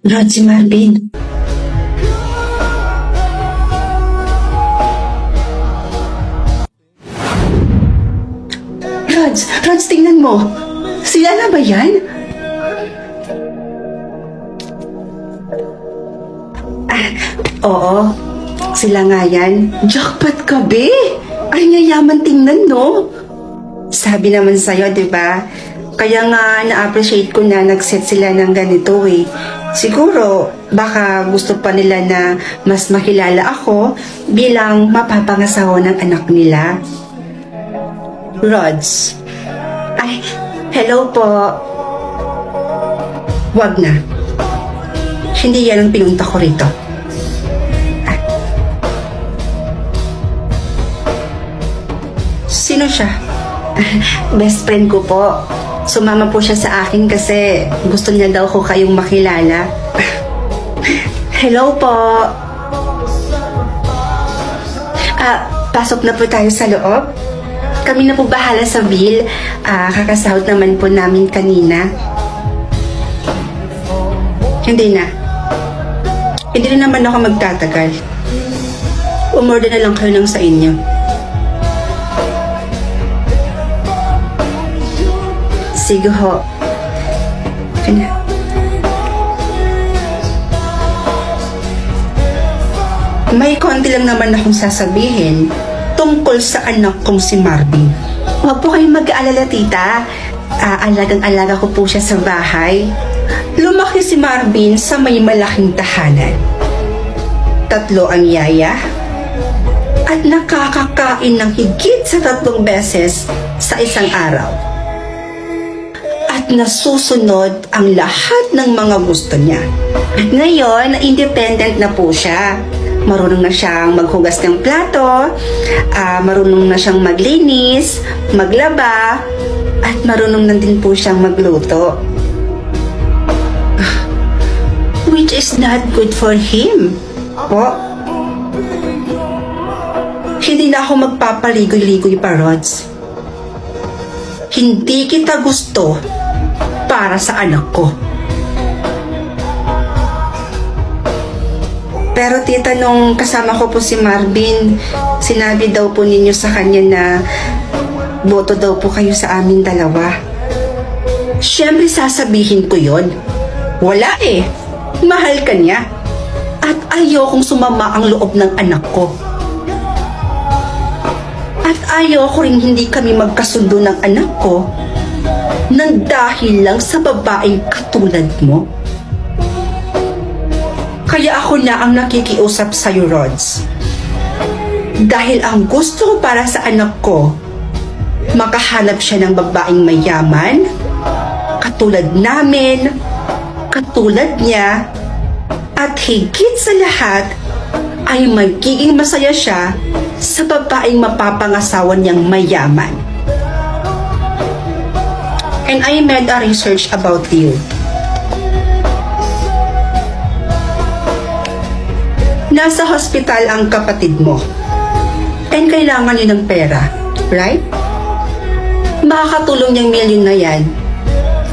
Rod, si Marvin. Rods, tingnan mo. Sila na ba yan? Oo. Sila nga yan. Jackpot ka, be. Ay, yayaman tingnan, no? Sabi naman sa'yo, di ba? Kaya nga na-appreciate ko na nag-set sila ng ganito eh. Siguro, baka gusto pa nila na mas makilala ako bilang mapapangasawa ng anak nila. Rods. Ay, hello po. Wag na. Hindi yan ang pinunta ko rito. Sino siya? Best friend ko po. Sumama po siya sa akin kasi gusto niya daw ko kayong makilala. Hello po. Pasok na po tayo sa loob. Kami na po bahala sa bill. Kakasahod naman po namin kanina. Hindi na. Hindi na naman ako magtatagal. Umorder na lang kayo ng sa inyo. Sige ho. Kanya. May konti lang naman akong sasabihin tungkol sa anak kong si Marvin. Huwag po kayong mag-aalala, tita. Alagang-alaga ko po siya sa bahay. Lumaki si Marvin sa may malaking tahanan. 3 ang yaya at nakakakain ng higit sa 3 beses sa isang araw. At nasusunod ang lahat ng mga gusto niya. Ngayon, independent na po siya. Marunong na siyang maghugas ng plato, marunong na siyang maglinis, maglaba, at marunong na din po siyang magluto. Which is not good for him. Po? Hindi na ako magpapaligoy-ligoy pa, Rods. Hindi kita gusto para sa anak ko. Pero tita, nung kasama ko po si Marvin, sinabi daw po ninyo sa kanya na boto daw po kayo sa amin dalawa. Siyempre sasabihin ko yon. Wala eh. Mahal ka niya. At ayokong sumama ang loob ng anak ko. At ayoko rin hindi kami magkasundo ng anak ko nang dahil lang sa babaeng katulad mo. Kaya ako na ang nakikiusap sa'yo, Rods. Dahil ang gusto ko para sa anak ko, makahanap siya ng babaeng mayaman, katulad namin, katulad niya, at higit sa lahat, ay magiging masaya siya sa babaeng mapapangasawa niyang mayaman. And I made a research about you. Nasa hospital ang kapatid mo. And kailangan niyo ng pera, right? Makakatulong niyang milyon na yan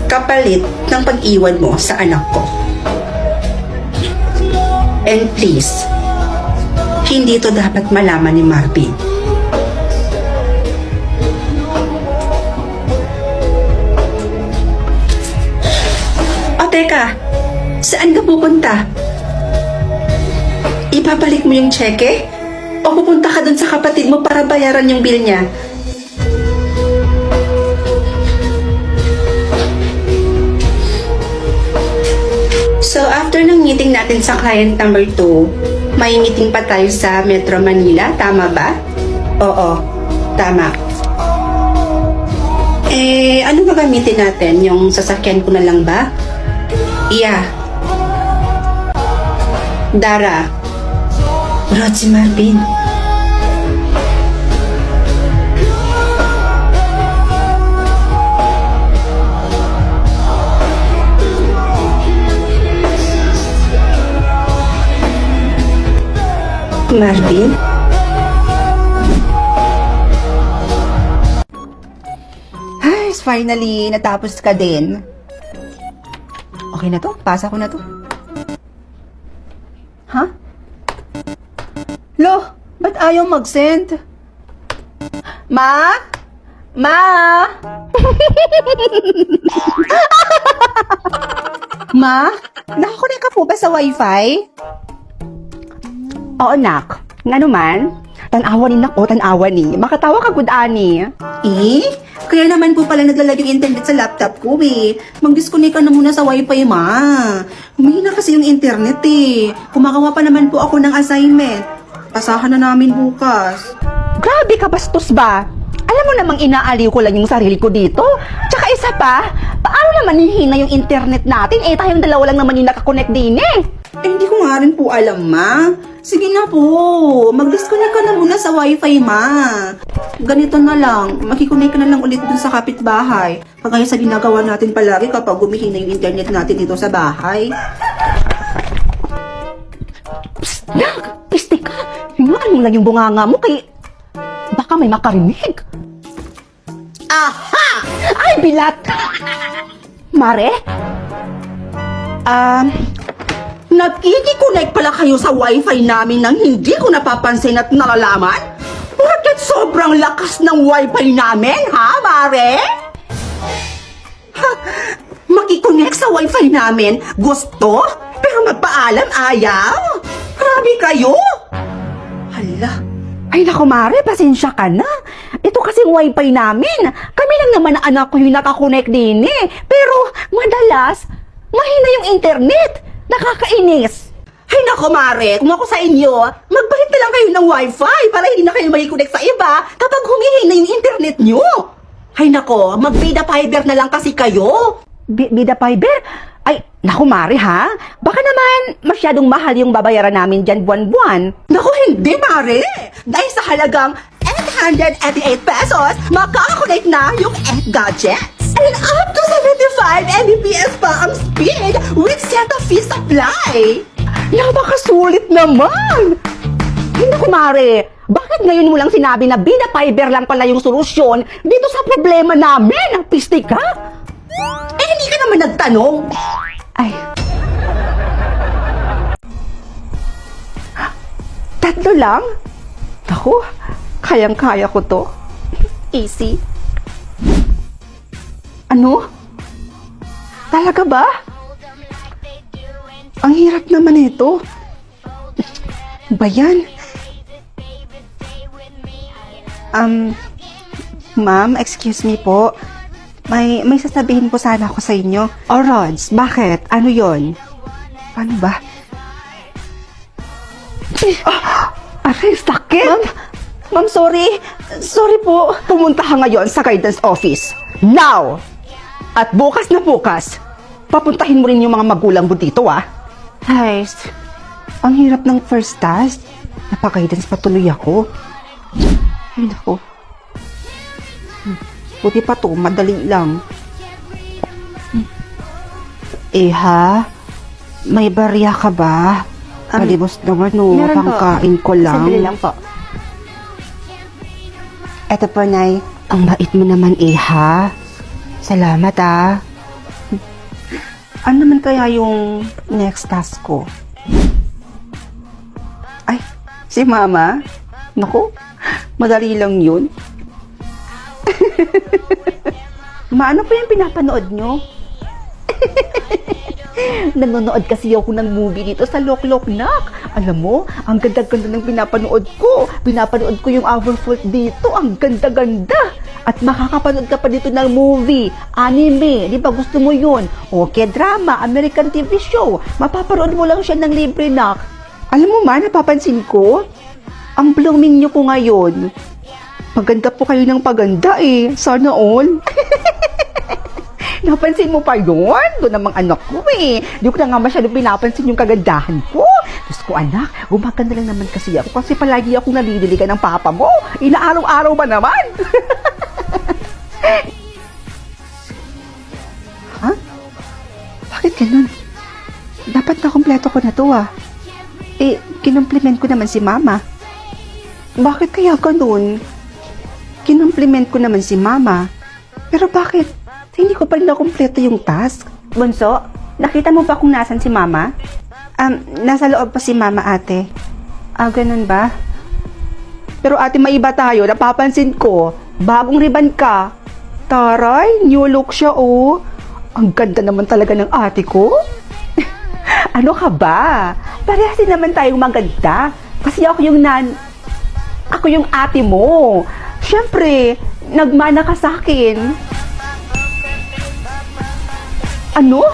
kapalit ng pag-iwan mo sa anak ko. And please, hindi to dapat malaman ni Marvin. O teka, saan ka pupunta? Ibabalik mo yung cheque? O pupunta ka dun sa kapatid mo para bayaran yung bill niya? So, after ng meeting natin sa client number 2, may meeting pa tayo sa Metro Manila, tama ba? Oo, tama. Ano ba gamitin natin? Yung sasakyan ko na lang ba? Yeah. Dara. Rod, si Marvin. Marvin? Ay, finally, natapos ka din. Okay na to? Pasa ko na to. Ha? Lo, ba't ayaw mag-send? Ma? Ma? Ma? Nakakunik ka po ba sa wifi? Oo, nak. Nga naman, tanawa ni nak o tanawa ni. Makatawa ka, good ani. Eh? Kaya naman po pala naglalag yung internet sa laptop ko eh. Mag-disconnect ka na muna sa wifi, ma. Humihina kasi yung internet eh. Kumakawa pa naman po ako ng assignment. Pasahan na namin bukas. Grabe ka, bastos ba? Alam mo namang inaaliw ko lang yung sarili ko dito. Tsaka isa pa, paano naman hihina yung internet natin? Eh, tayong dalawa lang naman yung nakakonect din eh. Eh, hindi ko nga rin po alam, ma. Sige na po. Mag-disconnect ka na muna sa wifi, ma. Ganito na lang. Makikonnect ka na lang ulit dun sa kapitbahay. Kagaya sa ginagawa natin palagi kapag humihina yung internet natin dito sa bahay. Psst, nak! Piste ka! Hingaan mo lang yung bunganga mo kay... Baka may makarinig. Aha! Ay, bilat! Mare? Nag-i-connect pala kayo sa wifi namin nang hindi ko napapansin at nalalaman? Bakit sobrang lakas ng wifi namin, ha, Mare? Ha? Makikonnect sa wifi namin? Gusto? Pero magpaalam ayaw? Grabe kayo! Hala, Ay, naku, Mare, pasensya ka na. Ito kasing wifi namin. Kami lang naman na anak ko yung nakakonect din eh. Pero, madalas, mahina yung internet. Nakakainis. ay nako, Mare, kung ako sa inyo, magbalit na lang kayo ng wifi para hindi na kayo makikonnect sa iba kapag humihina yung internet nyo. Ay nako, mag-bida fiber na lang kasi kayo. Bida fiber? Ay, naku, Mare, ha? Baka naman masyadong mahal yung babayaran namin dyan buwan-buwan. Naku, hindi, Mare. Dahil sa halagang 888 pesos, makakakonect na yung 8 gadgets. And up to 75 Mbps pa ang speed with set-off-fee supply. Napakasulit naman! Ay, naku, Mare, bakit ngayon mo lang sinabi na bida fiber lang pala yung solusyon dito sa problema namin? Piste ka? Eh, hindi ka naman nagtanong. Ay. Tatlo lang? Naku, kayang-kaya ko to. Easy. Ano? Talaga ba? Ang hirap naman ito. Ba yan? Ma'am, excuse me po. May sasabihin po sana ako sa inyo. Oh, Rods, bakit? Ano yon? Paano ba? Aray, sakit! Ma'am, sorry. Sorry po. Pumunta ka ngayon sa guidance office. Now! At bukas na bukas, papuntahin mo rin yung mga magulang mo dito, ah. Guys, ang hirap ng first task. Napaka-guidance patuloy ako. Ay, naku. Buti pa to, madali lang. Eh ha? May barya ka ba? Kalimos naman no, pangkain ko lang. Sandali lang po. Eto po, Nay. Ang bait mo naman, ha? Salamat, ah. Ano naman kaya yung next task ko? Ay, si Mama? Naku, madali lang yun. Maano po yung pinapanood nyo? Nanonood kasi ako ng movie dito sa Lokloknak. Alam mo, ang ganda-ganda ng pinapanood ko. Pinapanood ko yung Our Fault dito. Ang ganda-ganda. At makakapanood ka pa dito ng movie, anime. Di ba gusto mo yun? Okay, drama, American TV show. Mapaparoon mo lang siya ng libre, nak. Alam mo ma, napapansin ko, ang blooming nyo po ngayon. Maganda po kayo ng paganda eh. Sana all. Napansin mo pa yun? Doon namang anak ko eh. Di ko na nga masyadong pinapansin yung kagandahan ko. Diyos ko anak, gumaganda lang naman kasi ako kasi palagi akong nalililigan ng papa mo. Inaaraw-araw ba naman? Ha? Bakit ganun? Dapat na kompleto ko na to ah. Eh, kinompliment ko naman si mama. Bakit kaya ganun? Kinompliment ko naman si mama. Pero bakit? Hindi ko pa rin nakompleto yung task. Bunso, nakita mo ba kung nasan si mama? Nasa loob pa si mama, ate. Ganun ba? Pero ate, maiba tayo. Napapansin ko, bagong riban ka. Taray, new look siya, oh. Ang ganda naman talaga ng ate ko. Ano ka ba? Parehas din naman tayong maganda. Kasi ako yung ate mo. Siyempre, nagmana ka sa akin. Ano?